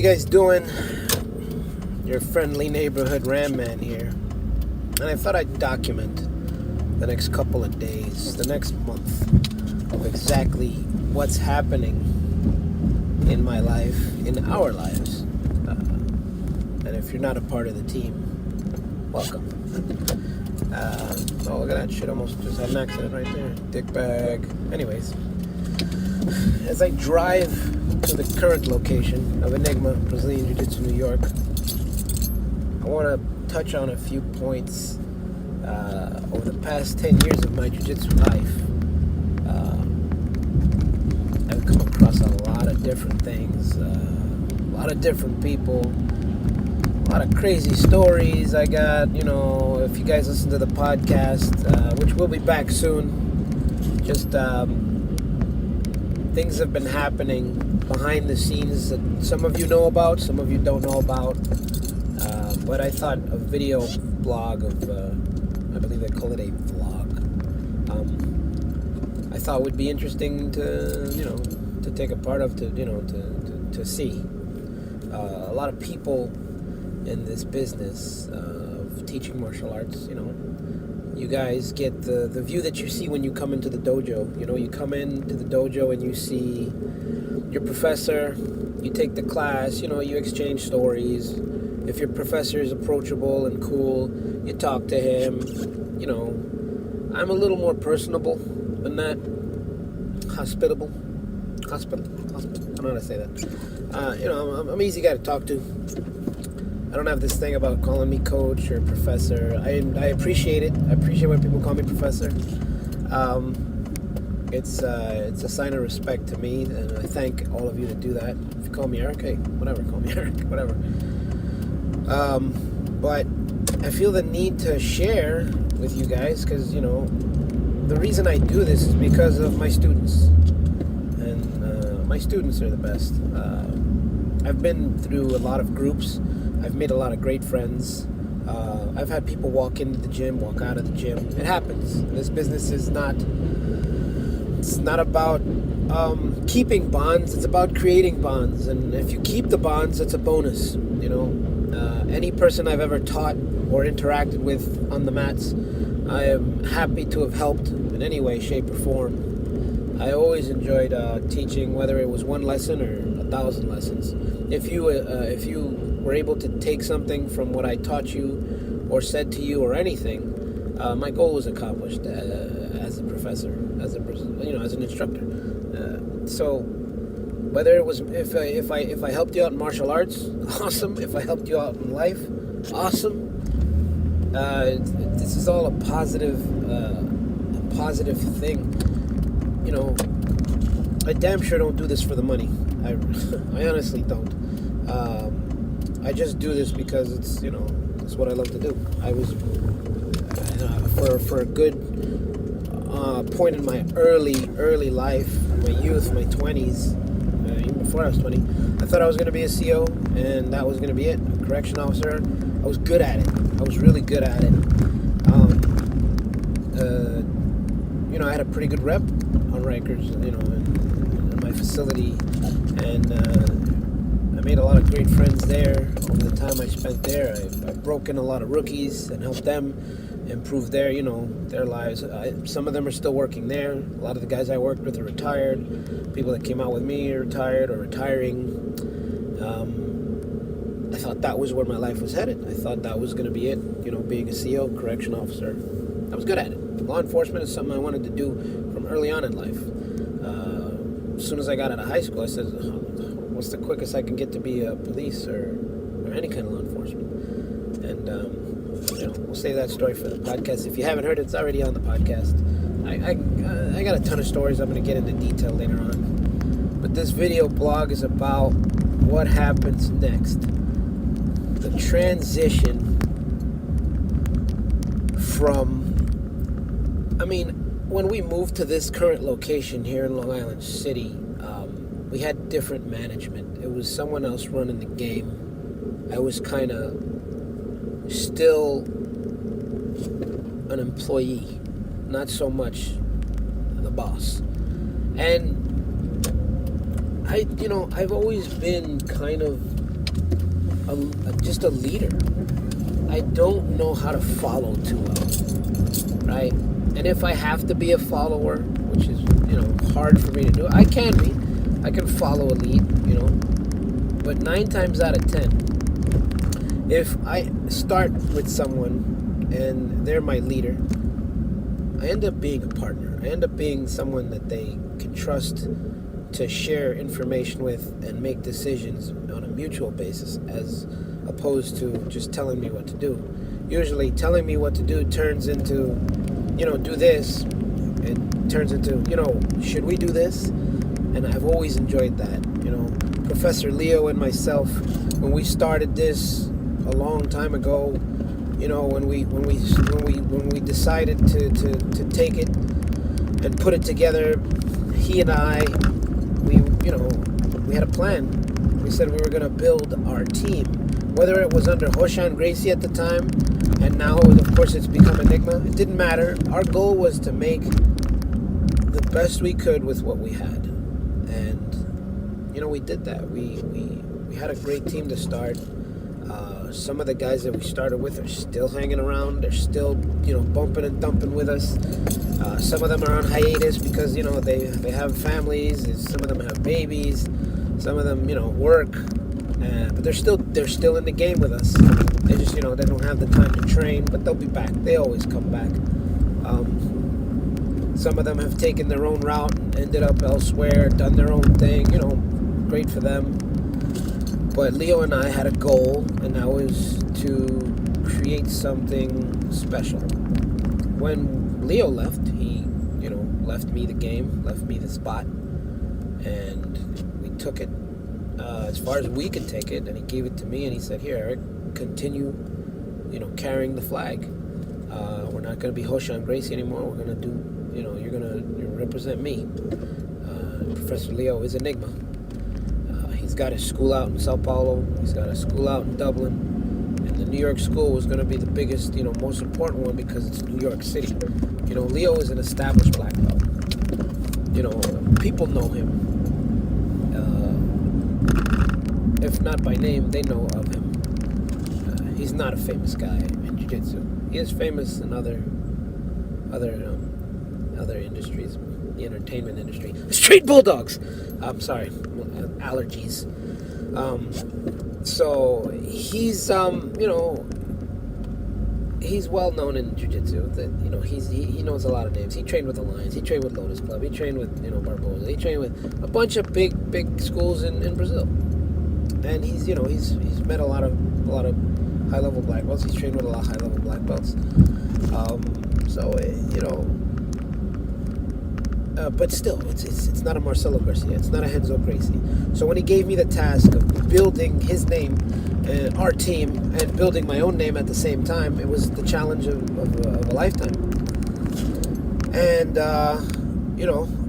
guys doing? Your friendly neighborhood Ram Man here. And I thought I'd document the next couple of days, the next month, of exactly what's happening in my life, in our lives. And if you're not a part of the team, welcome. Oh, look at that shit. Almost just had an accident right there. Dick bag. Anyways, as I drive to the current location of Enigma, Brazilian Jiu-Jitsu, New York, I want to touch on a few points over the past 10 years of my Jiu-Jitsu life. I've come across a lot of different things, a lot of different people, a lot of crazy stories. I got, if you guys listen to the podcast, which will be back soon, just things have been happening behind the scenes that some of you know about, some of you don't know about. But I thought a video blog of, I believe they call it a vlog, I thought would be interesting to, to take a part of, to see. A lot of people in this business of teaching martial arts, you guys get the view that you see when you come into the dojo. You come into the dojo and you see your professor, you take the class, you exchange stories. If your professor is approachable and cool, you talk to him. I'm a little more personable than that. Hospitable. I don't know how to say that. I'm an easy guy to talk to. I don't have this thing about calling me coach or professor. I appreciate it. I appreciate when people call me professor. It's a sign of respect to me, and I thank all of you to do that. If you call me Erick, hey, whatever. Call me Erick, whatever. But I feel the need to share with you guys because, the reason I do this is because of my students. And my students are the best. I've been through a lot of groups. I've made a lot of great friends. I've had people walk into the gym, walk out of the gym. It happens. This business is it's not about keeping bonds. It's about creating bonds. And if you keep the bonds, it's a bonus, Any person I've ever taught or interacted with on the mats, I am happy to have helped in any way, shape, or form. I always enjoyed teaching, whether it was one lesson or 1,000 lessons. If you were able to take something from what I taught you or said to you or anything, my goal was accomplished as a professor, as an instructor. So whether it was if I helped you out in martial arts, awesome. If I helped you out in life, awesome. This is all a positive thing. I damn sure don't do this for the money. I honestly don't. I just do this because it's what I love to do. I was for a good point in my early life, my youth, my 20s, even before I was 20, I thought I was going to be a CO, and that was going to be it. A correction officer. I was good at it. I was really good at it. I had a pretty good rep on Rikers, in my facility, and I made a lot of great friends there over the time I spent there. I've broken a lot of rookies and helped them improve their lives. Some of them are still working there. A lot of the guys I worked with are retired. People that came out with me are retired or retiring. I thought that was where my life was headed. I thought that was going to be it, being a CO, correction officer. I was good at it. Law enforcement is something I wanted to do from early on in life. As soon as I got out of high school, I said, what's the quickest I can get to be a police or any kind of law enforcement? And, we'll save that story for the podcast. If you haven't heard it, it's already on the podcast. I got a ton of stories I'm going to get into detail later on. But this video blog is about what happens next. The transition from, when we moved to this current location here in Long Island City, we had different management. It was someone else running the game. I was kind of still an employee, not so much the boss. And I've always been kind of just a leader. I don't know how to follow too well, right? And if I have to be a follower, which is, hard for me to do, I can be. I can follow a lead, But 9 times out of 10, if I start with someone and they're my leader, I end up being a partner. I end up being someone that they can trust to share information with and make decisions on a mutual basis, as opposed to just telling me what to do. Usually telling me what to do turns into, do this. It turns into, should we do this? And I've always enjoyed that. Professor Leo and myself, when we started this a long time ago, when we decided to take it and put it together, he and I, we had a plan. We said we were going to build our team, whether it was under Hoshan Gracie at the time, and now, of course, it's become Enigma. It didn't matter. Our goal was to make the best we could with what we had, and we did that. We had a great team to start. Some of the guys that we started with are still hanging around. They're still, bumping and dumping with us. Some of them are on hiatus because, they have families. Some of them have babies. Some of them, work. But they're still in the game with us. They just, they don't have the time to train, but they'll be back. They always come back. Some of them have taken their own route and ended up elsewhere, done their own thing, great for them. But Leo and I had a goal, and that was to create something special. When Leo left, he, left me the game, left me the spot, and we took it as far as we could take it, and he gave it to me, and he said, "Here, Eric, continue, carrying the flag. We're not going to be Hoshan Gracie anymore. We're going to do, you're going to represent me." Professor Leo is Enigma. He's got his school out in Sao Paulo. He's got a school out in Dublin. And the New York school was going to be the biggest, most important one because it's New York City. Leo is an established black belt. People know him. If not by name, they know of him. He's not a famous guy in jiu-jitsu. He is famous in other industries, the entertainment industry. Street Bulldogs! I'm sorry, allergies. So he's he's well known in jiu-jitsu. That he knows a lot of names. He trained with Alliance. He trained with Lotus Club. He trained with Barbosa. He trained with a bunch of big schools in Brazil. And he's met a lot of high level black belts. He's trained with a lot of high level black belts. But still, it's not a Marcelo Garcia. It's not a Renzo Gracie. So when he gave me the task of building his name, our team, and building my own name at the same time, it was the challenge of a lifetime. And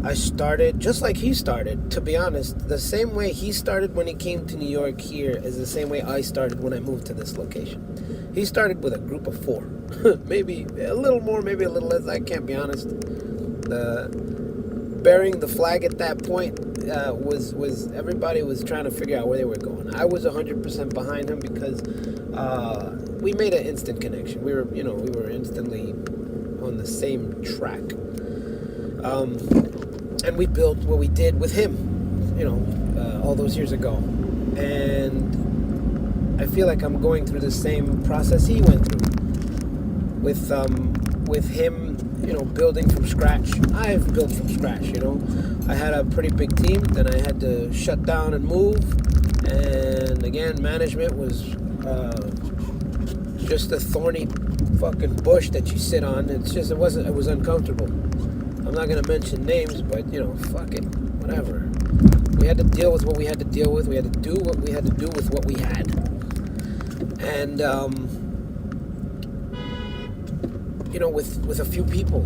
I started just like he started. To be honest, the same way he started when he came to New York here is the same way I started when I moved to this location. He started with a group of 4, maybe a little more, maybe a little less. I can't be honest. Bearing the flag at that point was everybody was trying to figure out where they were going. I was 100% behind him because we made an instant connection. We were instantly on the same track. And we built what we did with him, all those years ago. And I feel like I'm going through the same process he went through. With him, building from scratch. I've built from scratch, I had a pretty big team, then I had to shut down and move. And again, management was just a thorny fucking bush that you sit on. It was uncomfortable. I'm not going to mention names, but, fuck it, whatever. We had to deal with what we had to deal with. We had to do what we had to do with what we had. And, with a few people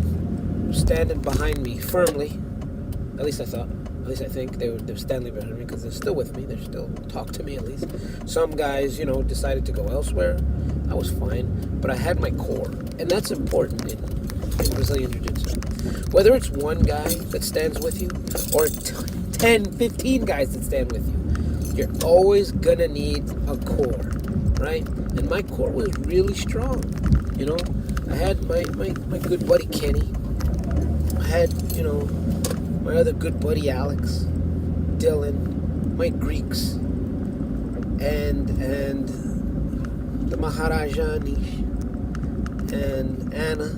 standing behind me firmly, at least I think they're standing behind me because they're still with me. They still talk to me at least. Some guys, decided to go elsewhere. I was fine, but I had my core, and that's important in Brazilian Jiu-Jitsu. Whether it's one guy that stands with you or 10, 15 guys that stand with you, you're always gonna need a core. right? And my core was really strong. You know, I had my good buddy Kenny. I had, my other good buddy Alex, Dylan, my Greeks, and the Maharaja Anish, and Anna,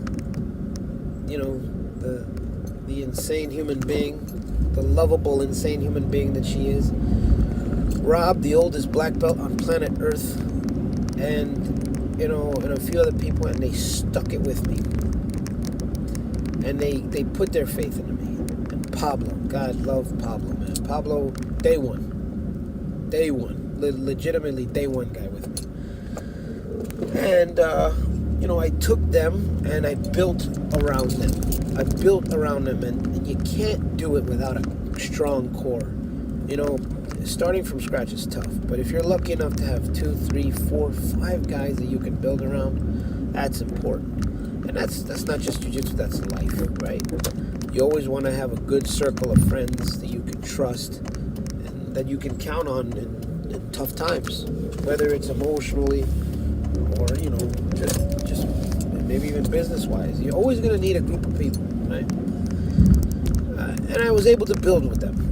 the insane human being, the lovable insane human being that she is. Rob, the oldest black belt on planet Earth, and and a few other people, and they stuck it with me. And they put their faith into me. And Pablo, God love Pablo, man. Pablo, day one, legitimately day one guy with me. And I took them and I built around them. And you can't do it without a strong core. Starting from scratch is tough, but if you're lucky enough to have 2, 3, 4, 5 guys that you can build around, that's important. And that's not just jiu-jitsu, that's life, right? You always want to have a good circle of friends that you can trust and that you can count on in tough times, whether it's emotionally or just maybe even business-wise. You're always going to need a group of people, right? And I was able to build with them.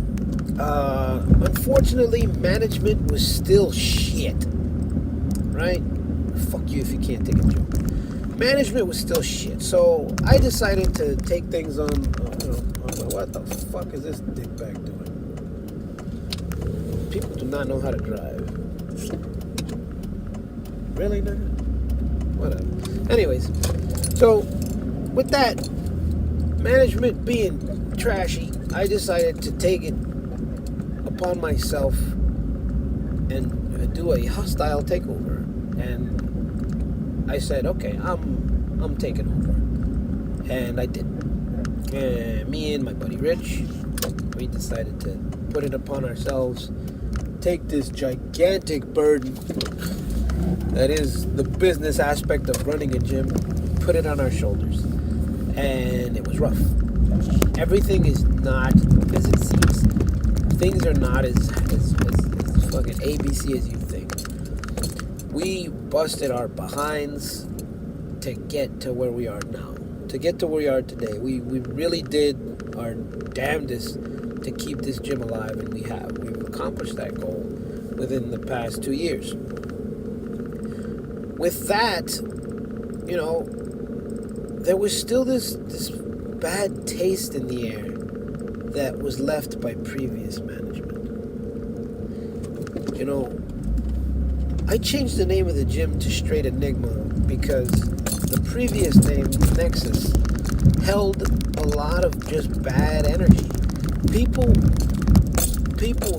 Unfortunately, management was still shit, right? Fuck you if you can't take a joke. Management was still shit, so I decided to take things on what the fuck is this dickbag doing? People do not know how to drive. Really, nigga? Whatever. Anyways, so with that, management being trashy, I decided to take it upon myself and do a hostile takeover. And I said, okay, I'm taking over. And I did. And me and my buddy Rich, we decided to put it upon ourselves, take this gigantic burden that is the business aspect of running a gym, put it on our shoulders. And it was rough. Everything is not as it seems. Things are not as fucking ABC as you think. We busted our behinds to get to where we are now. To get to where we are today. We really did our damnedest to keep this gym alive, and we have. We've accomplished that goal within the past 2 years. With that, there was still this bad taste in the air that was left by previous management. I changed the name of the gym to Straight Enigma because the previous name, Nexus, held a lot of just bad energy. People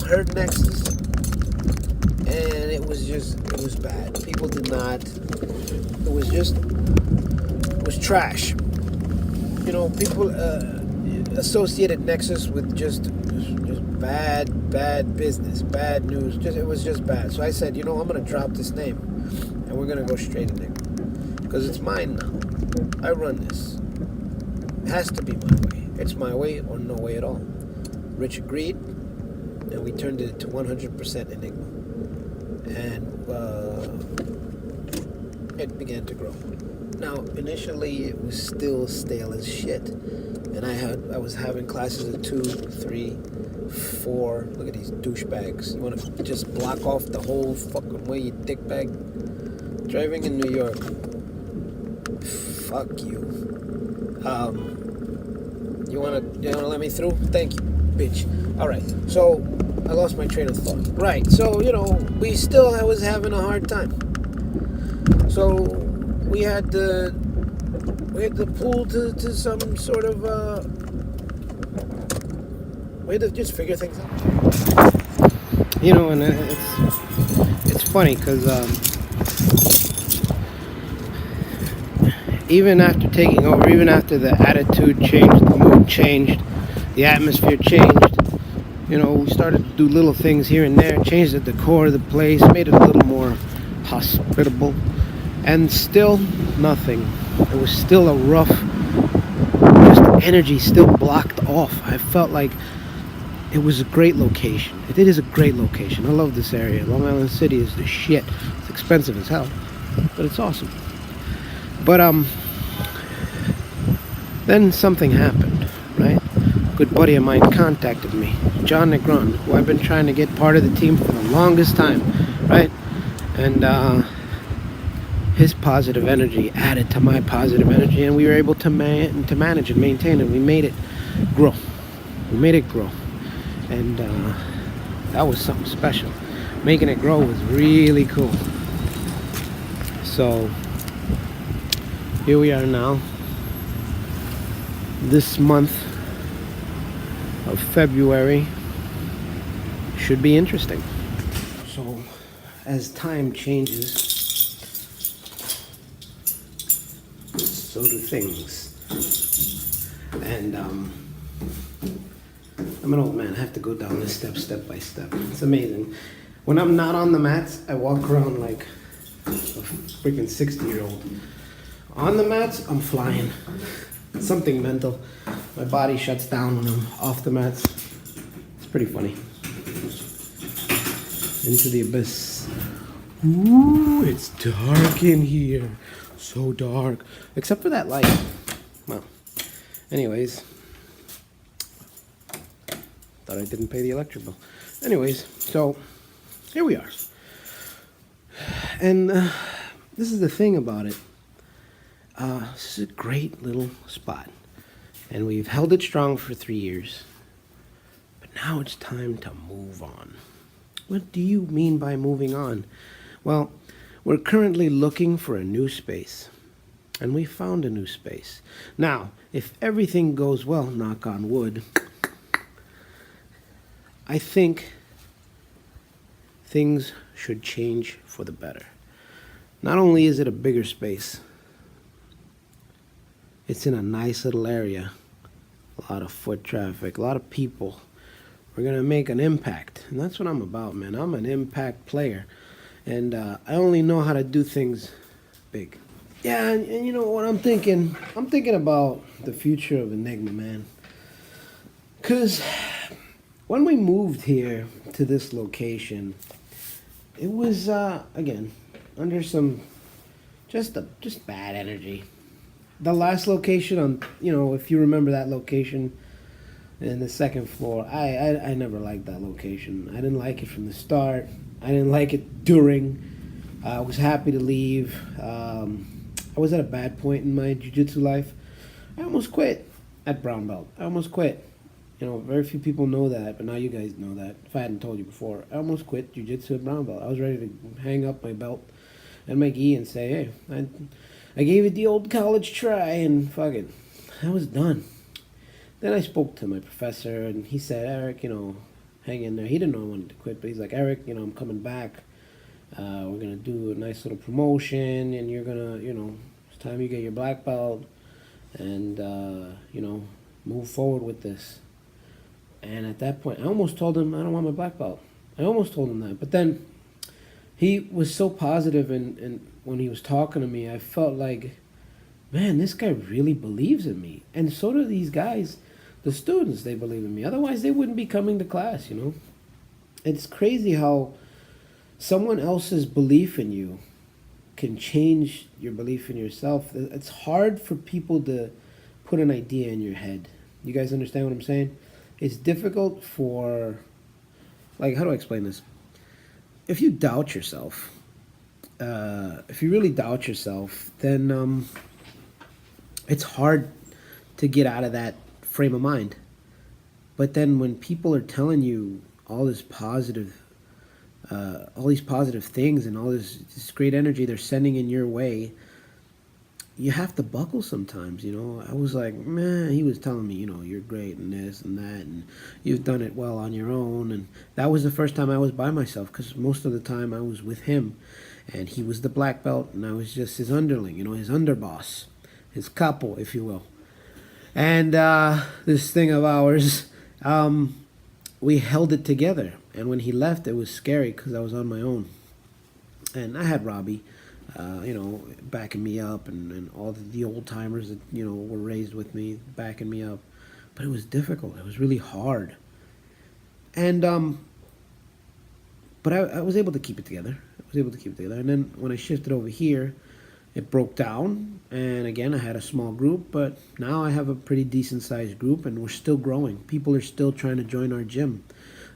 heard Nexus and it was bad. People did not, it was trash. People associated Nexus with just bad business, bad news. It was just bad. So I said, I'm gonna drop this name, and we're gonna go Straight Enigma because it's mine now. I run this. It has to be my way. It's my way or no way at all. Rich agreed, and we turned it to 100% Enigma, and it began to grow. Now, initially, it was still stale as shit. And I was having classes at 2, 3, 4. Look at these douchebags. You want to just block off the whole fucking way, you dickbag? Driving in New York. Fuck you. You wanna let me through? Thank you, bitch. Alright, so I lost my train of thought. Right, so I was having a hard time. So we had to pull to some sort of we had to just figure things out. And it's funny because even after taking over, even after the attitude changed, the mood changed, the atmosphere changed, we started to do little things here and there, changed the decor of the place, made it a little more hospitable, and still nothing. It was still a rough, just energy still blocked off. I felt like it was a great location. It is a great location. I love this area. Long Island City is the shit. It's expensive as hell, but it's awesome. But then something happened, right? A good buddy of mine contacted me, John Negron, who I've been trying to get part of the team for the longest time, right? And his positive energy added to my positive energy, and we were able to manage and maintain it. We made it grow. We made it grow, and that was something special. Making it grow was really cool. So here we are now. This month of February should be interesting. So as time changes, so do things. And I'm an old man. I have to go down this step by step. It's amazing. When I'm not on the mats, I walk around like a freaking 60-year-old. On the mats, I'm flying. It's something mental. My body shuts down when I'm off the mats. It's pretty funny. Into the abyss. Ooh, it's dark in here. So dark. Except for that light. Well, anyways. Thought I didn't pay the electric bill. Anyways, so here we are. And this is the thing about it. This is a great little spot. And we've held it strong for 3 years. But now it's time to move on. What do you mean by moving on? Well, we're currently looking for a new space. And we found a new space. Now, if everything goes well, knock on wood, I think things should change for the better. Not only is it a bigger space, it's in a nice little area. A lot of foot traffic, a lot of people. We're going to make an impact. And that's what I'm about, man. I'm an impact player. And I only know how to do things big. Yeah, and you know what I'm thinking? I'm thinking about the future of Enigma, man. Because when we moved here to this location, it was, again, under some just bad energy. The last location on, you know, if you remember that location in the second floor, I never liked that location. I didn't like it from the start. I didn't like it during. I was happy to leave. I was at a bad point in my jiu-jitsu life. I almost quit at brown belt. I almost quit. You know, very few people know that, but now you guys know that. If I hadn't told you before, I almost quit jiu-jitsu at brown belt. I was ready to hang up my belt and my gi and say, hey, I gave it the old college try, and fuck it, I was done. Then I spoke to my professor, and he said, Erick, you know, hang in there. He didn't know I wanted to quit, but he's like, Erick, you know, I'm coming back. We're going to do a nice little promotion, and you're going to, you know, it's time you get your black belt and, you know, move forward with this. And at that point, I almost told him I don't want my black belt. I almost told him that. But then he was so positive, and when he was talking to me, I felt like, man, this guy really believes in me. And so do these guys, the students, they believe in me. Otherwise, they wouldn't be coming to class, you know. It's crazy how someone else's belief in you can change your belief in yourself. It's hard for people to put an idea in your head. You guys understand what I'm saying? It's difficult for, like, how do I explain this? If you doubt yourself, if you really doubt yourself, then it's hard to get out of that frame of mind. But then when people are telling you all this positive, all these positive things and all this great energy they're sending in your way, you have to buckle sometimes, you know. I was like, man, he was telling me, you know, you're great and this and that, and you've done it well on your own. And that was the first time I was by myself, because most of the time I was with him, and he was the black belt, and I was just his underling, you know, his underboss, his capo, if you will. And this thing of ours, we held it together. And when he left, it was scary because I was on my own. And I had Robbie, you know, backing me up, and all the old timers that, you know, were raised with me backing me up. But it was difficult. It was really hard. And but I was able to keep it together. was able to keep it together. And then when I shifted over here, it broke down, and again I had a small group, but now I have a pretty decent sized group, and we're still growing. People are still trying to join our gym.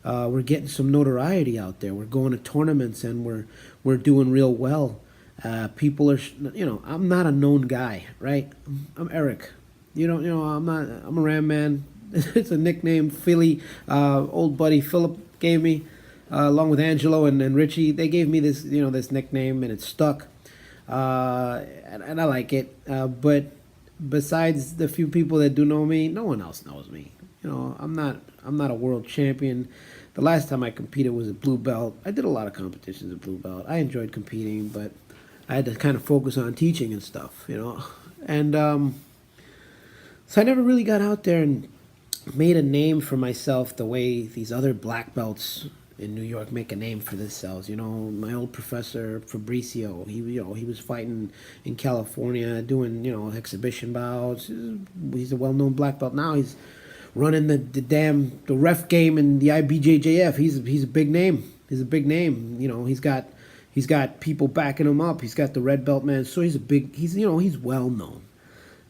We're getting some notoriety out there. We're going to tournaments, and we're doing real well. People are, I'm not a known guy, right? I'm Erick. I'm not. I'm a Ram man. It's a nickname Philly. Old buddy Philip gave me, along with Angelo and Richie. They gave me this nickname, and it stuck. And I like it. But besides the few people that do know me, no one else knows me. I'm not a world champion. The last time I competed was at blue belt. I did a lot of competitions at blue belt. I enjoyed competing, but I had to kind of focus on teaching and stuff, And so I never really got out there and made a name for myself the way these other black belts in New York make a name for themselves. My old professor Fabricio, he was fighting in California, doing exhibition bouts. He's a well-known black belt now. He's running the ref game in the IBJJF. He's a big name. He's a big name. He's got people backing him up. He's got the red belt man. So he's well known.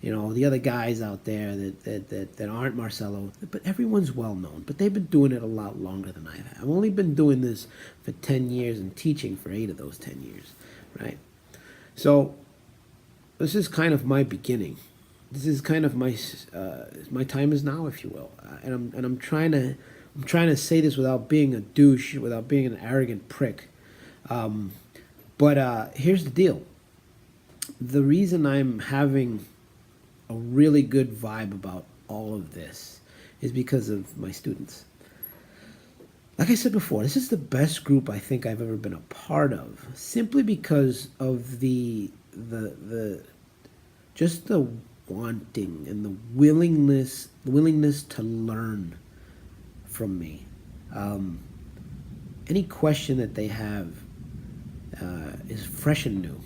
The other guys out there that aren't Marcelo, but everyone's well known. But they've been doing it a lot longer than I have. I've only been doing this for 10 years and teaching for 8 of those 10 years, right? So this is kind of my beginning. This is kind of my time is now, if you will. And I'm trying to say this without being a douche, without being an arrogant prick. But here's the deal. The reason I'm having a really good vibe about all of this is because of my students. Like I said before, this is the best group I think I've ever been a part of, simply because of the just the wanting and the willingness to learn from me. Any question that they have is fresh and new,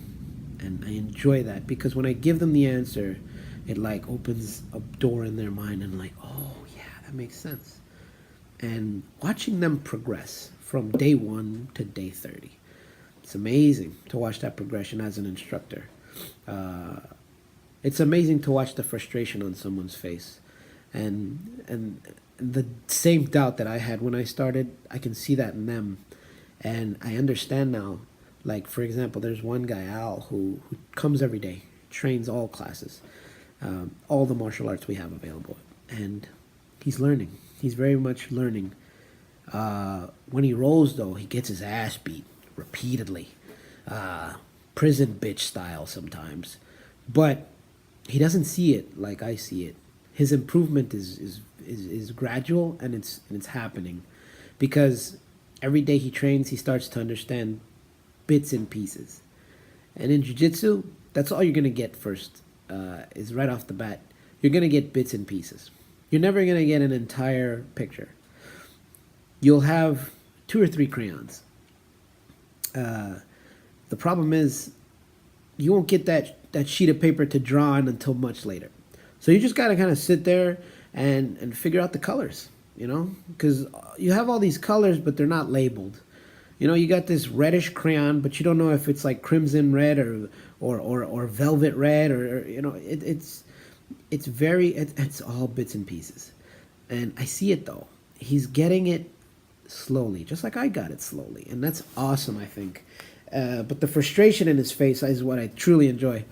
and I enjoy that, because when I give them the answer, it like opens a door in their mind, and like, oh yeah, that makes sense. And watching them progress from day 1 to day 30, it's amazing to watch that progression as an instructor. It's amazing to watch the frustration on someone's face, and the same doubt that I had when I started, I can see that in them, and I understand now. Like, for example, there's one guy, Al, who comes every day, trains all classes, all the martial arts we have available, and he's learning. He's very much learning. When he rolls, though, he gets his ass beat repeatedly, prison bitch style sometimes, but he doesn't see it like I see it. His improvement is gradual, and it's happening, because every day he trains, he starts to understand bits and pieces. And in jiu-jitsu, that's all you're going to get first, is right off the bat. You're going to get bits and pieces. You're never going to get an entire picture. You'll have 2 or 3 crayons. The problem is, you won't get that sheet of paper to draw on until much later. So you just got to kind of sit there and figure out the colors, because you have all these colors, but they're not labeled. You got this reddish crayon, but you don't know if it's like crimson red or velvet red, or it's all bits and pieces. And I see it, though. He's getting it slowly, just like I got it slowly, and that's awesome, I think. But the frustration in his face is what I truly enjoy,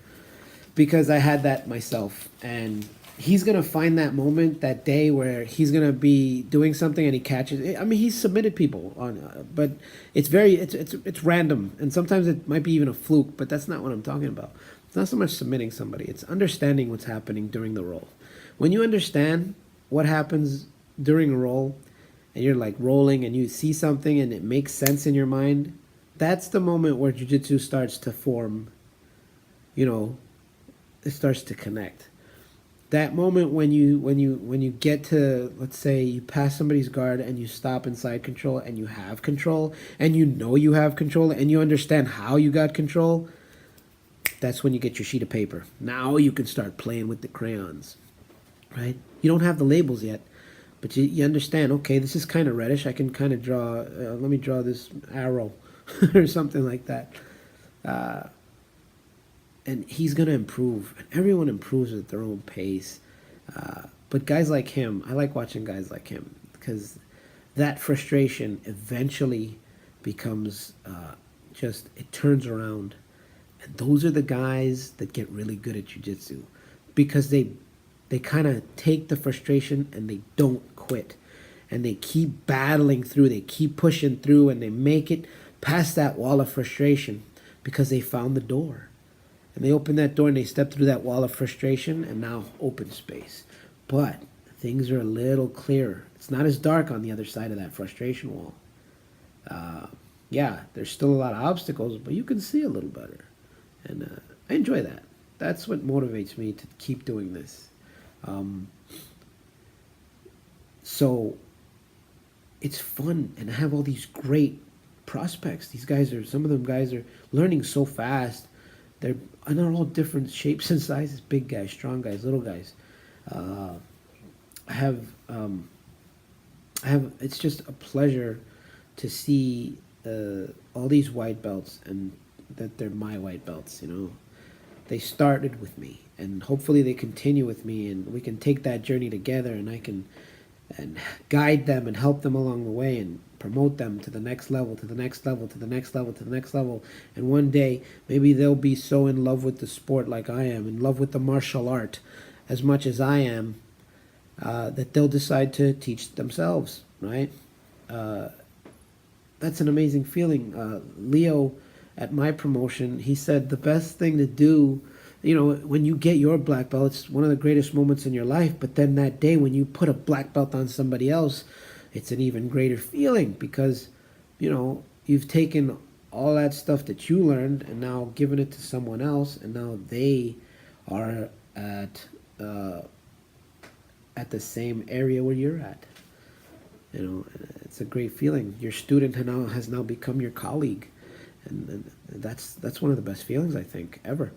because I had that myself, and he's gonna find that moment, that day where he's gonna be doing something and he catches it. I mean, he's submitted people on, but it's random, and sometimes it might be even a fluke. But that's not what I'm talking about. It's not so much submitting somebody; it's understanding what's happening during the roll. When you understand what happens during a roll, and you're like rolling, and you see something and it makes sense in your mind, that's the moment where jiu-jitsu starts to form. It starts to connect. That moment when you get to, let's say, you pass somebody's guard and you stop inside control, and you have control, and you have control, and you understand how you got control, that's when you get your sheet of paper. Now you can start playing with the crayons, right? You don't have the labels yet, but you understand, okay, this is kind of reddish. I can kind of draw, let me draw this arrow. or something like that. Uh, and he's gonna improve. And everyone improves at their own pace. But guys like him, I like watching guys like him because that frustration eventually becomes just it turns around, and those are the guys that get really good at jiu-jitsu because they kind of take the frustration and they don't quit, and they keep battling through, they keep pushing through, and they make it past that wall of frustration because they found the door. And they open that door and they step through that wall of frustration and now open space. But things are a little clearer. It's not as dark on the other side of that frustration wall. Yeah, there's still a lot of obstacles, but you can see a little better. And I enjoy that. That's what motivates me to keep doing this. So it's fun, and I have all these great prospects. These guys are, some of them guys are learning so fast. They're all different shapes and sizes, big guys, strong guys, little guys. I have, it's just a pleasure to see all these white belts, and that they're my white belts, you know. They started with me, and hopefully they continue with me, and we can take that journey together, and I can and guide them and help them along the way and promote them to the next level, to the next level, to the next level, to the next level. And one day, maybe they'll be so in love with the sport like I am, in love with the martial art as much as I am, that they'll decide to teach themselves, right? That's an amazing feeling. Leo, at my promotion, he said the best thing to do, you know, when you get your black belt, it's one of the greatest moments in your life. But then that day when you put a black belt on somebody else, it's an even greater feeling because, you know, you've taken all that stuff that you learned and now given it to someone else, and now they are at the same area where you're at. You know, it's a great feeling. Your student has now become your colleague, and that's one of the best feelings I think ever.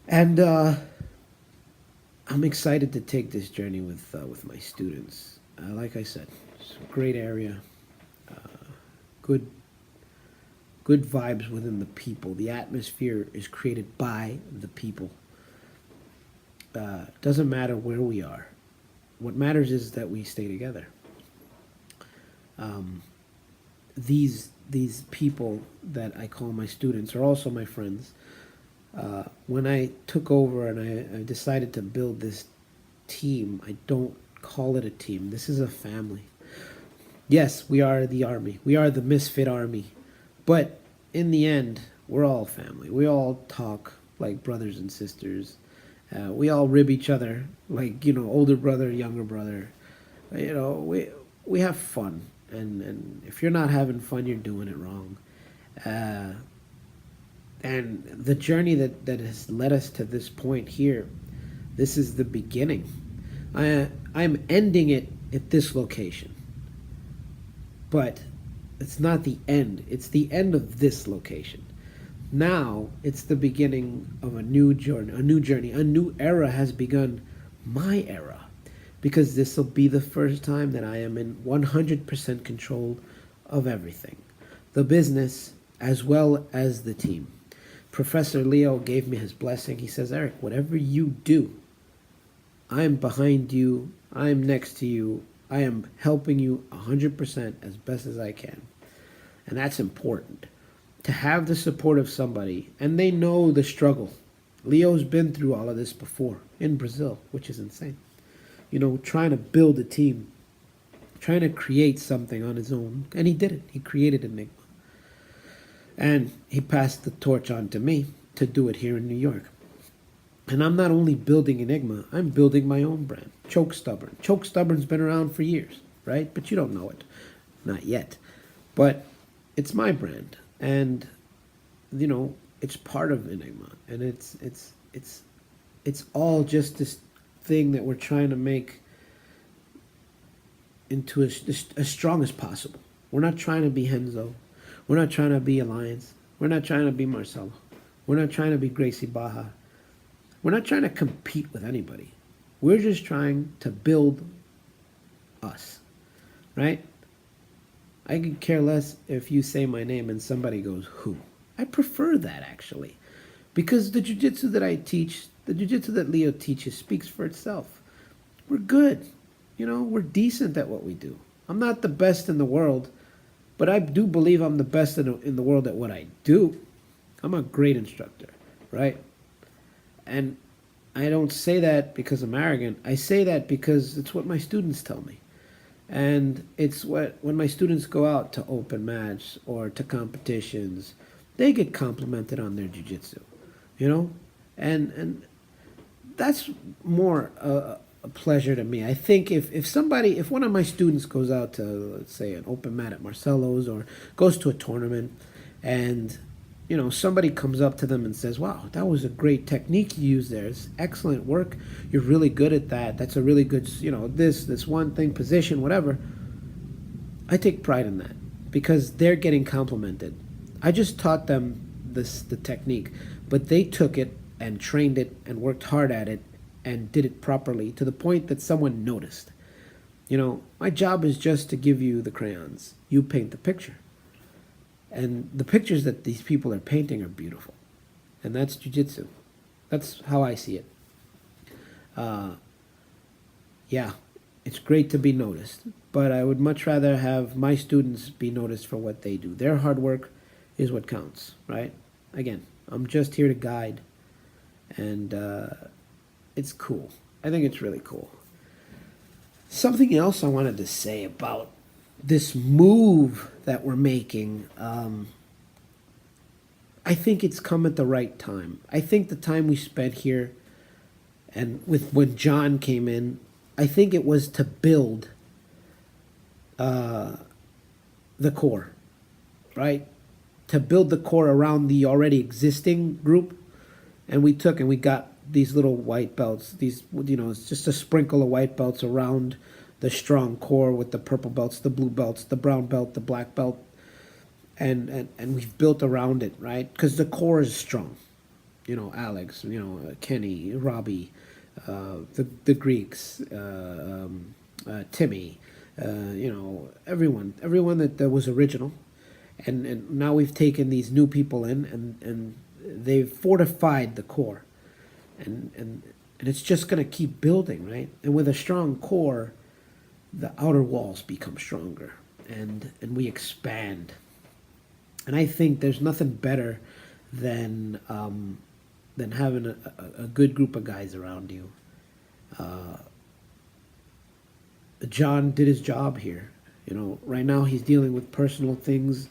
And I'm excited to take this journey with my students. Like I said, it's a great area, good vibes within the people. The atmosphere is created by the people. Doesn't matter where we are. What matters is that we stay together. These people that I call my students are also my friends. When I took over and I decided to build this team, I don't call it a team. This is a family. Yes, we are the army. We are the misfit army. But in the end, we're all family. We all talk like brothers and sisters. We all rib each other like, you know, older brother, younger brother. You know, we have fun. And if you're not having fun, you're doing it wrong. And the journey that has led us to this point here, this is the beginning. I'm ending it at this location. But it's not the end. It's the end of this location. Now it's the beginning of a new journey. A new era has begun, my era. Because this will be the first time that I am in 100% control of everything. The business as well as the team. Professor Leo gave me his blessing. He says, Eric, whatever you do, I'm behind you. I'm next to you. I am helping you 100% as best as I can. And that's important. To have the support of somebody, and they know the struggle. Leo's been through all of this before in Brazil, which is insane. You know, trying to build a team, trying to create something on his own. And he did it. He created Enigma. And he passed the torch on to me to do it here in New York. And I'm not only building Enigma, I'm building my own brand, Choke Stubborn. Choke Stubborn's been around for years, right? But you don't know it. Not yet. But it's my brand. And, you know, it's part of Enigma. And it's all just this thing that we're trying to make into as strong as possible. We're not trying to be Henzo. We're not trying to be Alliance. We're not trying to be Marcelo. We're not trying to be Gracie Baja. We're not trying to compete with anybody. We're just trying to build us, right? I could care less if you say my name and somebody goes, who? I prefer that, actually. Because the jujitsu that I teach, the jujitsu that Leo teaches, speaks for itself. We're good. We're decent at what we do. I'm not the best in the world, but I do believe I'm the best in the world at what I do. I'm a great instructor, right? And I don't say that because I'm arrogant. I say that because it's what my students tell me. And it's what when my students go out to open match or to competitions, they get complimented on their jiu-jitsu, you know? And that's more a pleasure to me. I think if one of my students goes out to, let's say, an open mat at Marcelo's or goes to a tournament, and somebody comes up to them and says, wow, that was a great technique you used there. It's excellent work. You're really good at that. That's a really good, this one thing, position, whatever. I take pride in that because they're getting complimented. I just taught them the technique, but they took it and trained it and worked hard at it and did it properly to the point that someone noticed. My job is just to give you the crayons. You paint the picture. And the pictures that these people are painting are beautiful. And that's jiu-jitsu. That's how I see it. Yeah, it's great to be noticed. But I would much rather have my students be noticed for what they do. Their hard work is what counts, right? Again, I'm just here to guide. And it's cool. I think it's really cool. Something else I wanted to say about this move that we're making, I think it's come at the right time. I think the time we spent here and when John came in, I think it was to build the core, right? To build the core around the already existing group. And we got these little white belts, it's just a sprinkle of white belts around the strong core with the purple belts, the blue belts, the brown belt, the black belt, and we've built around it, right? Because the core is strong. Alex, Kenny, Robbie, the Greeks, Timmy, everyone that was original, and now we've taken these new people in, and they've fortified the core, and it's just going to keep building, right? And with a strong core, the outer walls become stronger, and we expand. And I think there's nothing better than having a good group of guys around you. John did his job here. Right now he's dealing with personal things,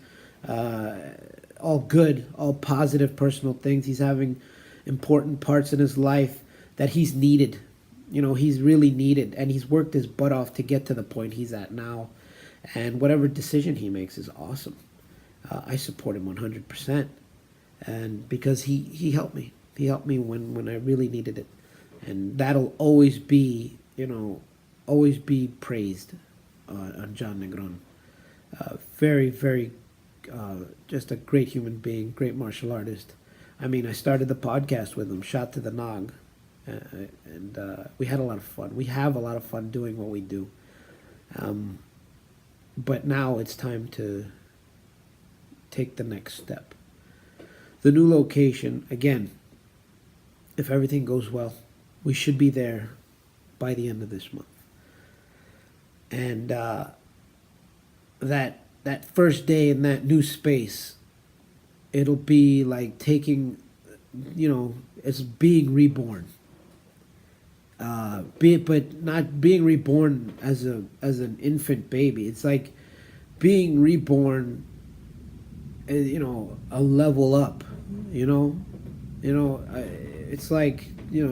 all good, all positive personal things. He's having important parts in his life that he's needed. He's really needed, and he's worked his butt off to get to the point he's at now. And whatever decision he makes is awesome. I support him 100%. And because he helped me. He helped me when I really needed it. And that'll always be, praised on John Negron. Very, very, just a great human being, great martial artist. I mean, I started the podcast with him, Shot to the Nog. And we had a lot of fun. We have a lot of fun doing what we do. But now it's time to take the next step. The new location, again, if everything goes well, we should be there by the end of this month. And that first day in that new space, it'll be like taking, it's being reborn. But not being reborn as an infant baby. It's like being reborn, a level up. It's like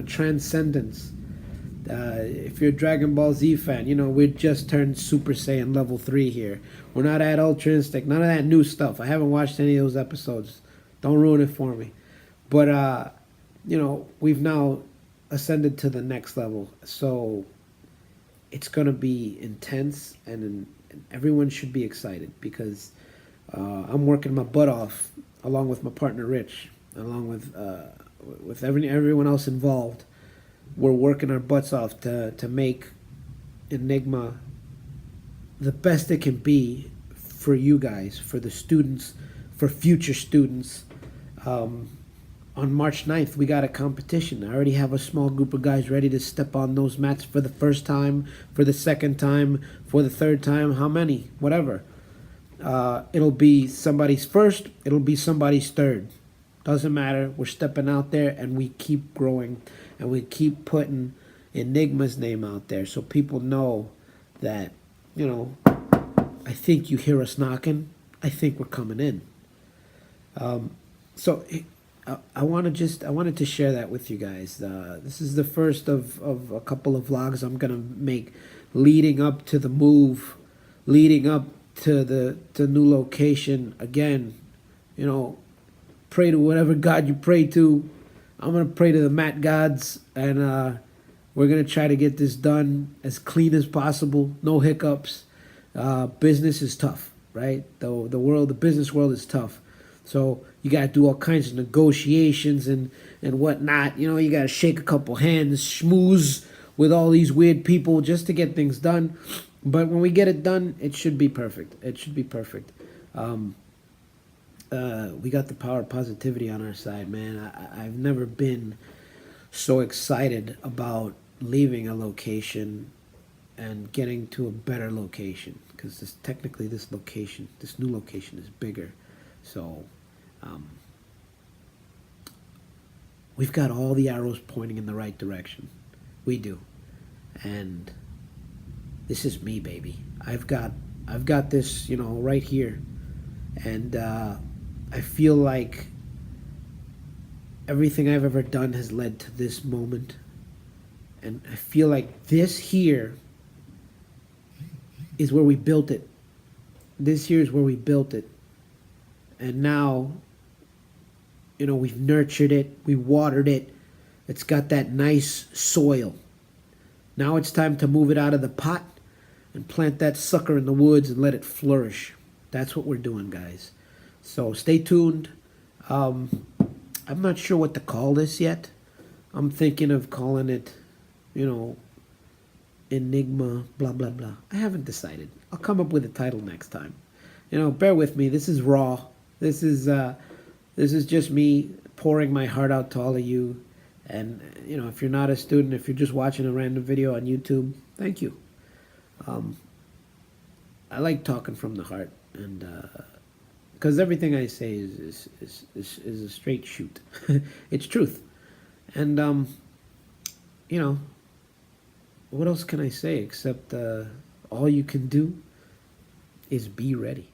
transcendence. If you're a Dragon Ball Z fan, we just turned Super Saiyan level 3 here. We're not at Ultra Instinct, none of that new stuff. I haven't watched any of those episodes. Don't ruin it for me. But we've now ascended to the next level, so it's gonna be intense, and everyone should be excited because I'm working my butt off along with my partner Rich, along with everyone else involved. We're working our butts off to make Enigma the best it can be for you guys, for the students, for future students. On March 9th, we got a competition. I already have a small group of guys ready to step on those mats for the first time, for the second time, for the third time, how many, whatever. It'll be somebody's first, it'll be somebody's third. Doesn't matter. We're stepping out there and we keep growing and we keep putting Enigma's name out there so people know that, you know, I think you hear us knocking. I think we're coming in. So I wanted to share that with you guys. This is the first of a couple of vlogs I'm gonna make leading up to the move, leading up to the new location. Again, you know, pray to whatever God you pray to. I'm gonna pray to the mat gods, and we're gonna try to get this done as clean as possible. No hiccups. Business is tough, right? The business world is tough. So you got to do all kinds of negotiations and whatnot. You know, you got to shake a couple hands, schmooze with all these weird people just to get things done. But when we get it done, it should be perfect. It should be perfect. We got the power of positivity on our side, man. I've never been so excited about leaving a location and getting to a better location, because technically this new location is bigger. So we've got all the arrows pointing in the right direction. We do. And this is me, baby. I've got this, you know, right here. And I feel like everything I've ever done has led to this moment. And I feel like this here is where we built it. This here is where we built it. And now, you know, we've nurtured it, we watered it. It's got that nice soil. Now it's time to move it out of the pot and plant that sucker in the woods and let it flourish. That's what we're doing, guys. So stay tuned. I'm not sure what to call this yet. I'm thinking of calling it, you know, Enigma, blah, blah, blah. I haven't decided. I'll come up with a title next time. You know, bear with me. This is raw. This is just me pouring my heart out to all of you. And, you know, if you're not a student, if you're just watching a random video on YouTube, thank you. I like talking from the heart, and because everything I say is a straight shoot. It's truth. And, you know, what else can I say except all you can do is be ready.